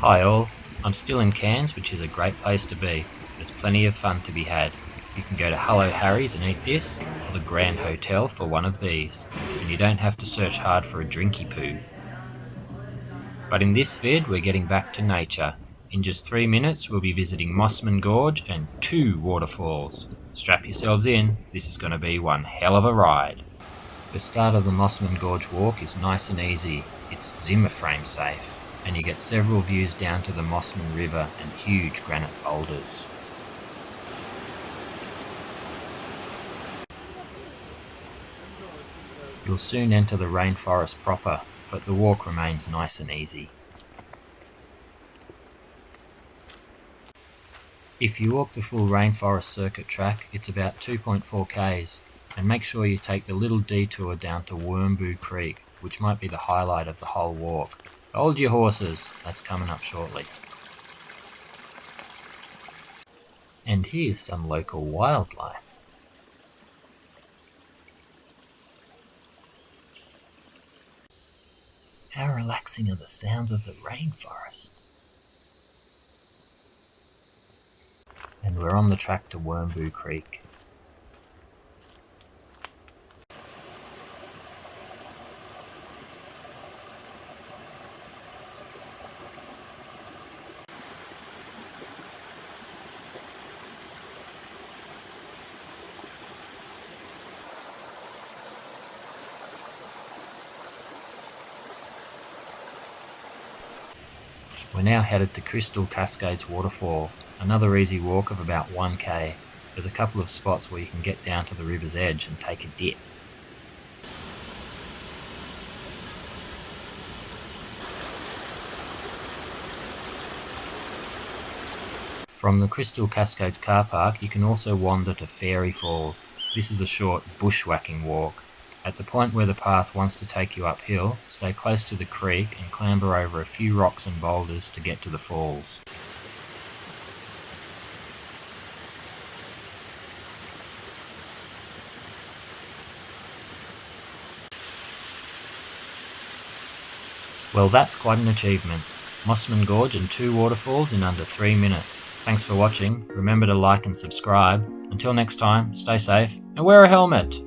Hi all, I'm still in Cairns, which is a great place to be. There's plenty of fun to be had. You can go to Hello Harry's and eat this, or the Grand Hotel for one of these, and you don't have to search hard for a drinky poo. But in this vid, we're getting back to nature. In just 3 minutes, we'll be visiting Mossman Gorge and 2 waterfalls. Strap yourselves in, this is going to be one hell of a ride. The start of the Mossman Gorge walk is nice and easy. It's Zimmer frame safe, and you get several views down to the Mossman River and huge granite boulders. You'll soon enter the rainforest proper, but the walk remains nice and easy. If you walk the full rainforest circuit track, it's about 2.4 k's, and make sure you take the little detour down to Wormboo Creek, which might be the highlight of the whole walk. Hold your horses, that's coming up shortly. And here's some local wildlife. How relaxing are the sounds of the rainforest? And we're on the track to Wormboo Creek. We're now headed to Crystal Cascades Waterfall, another easy walk of about 1k. There's a couple of spots where you can get down to the river's edge and take a dip. From the Crystal Cascades car park, you can also wander to Fairy Falls. This is a short bushwhacking walk. At the point where the path wants to take you uphill, stay close to the creek and clamber over a few rocks and boulders to get to the falls. Well, that's quite an achievement. Mossman Gorge and 2 waterfalls in under 3 minutes. Thanks for watching. Remember to like and subscribe. Until next time, stay safe and wear a helmet.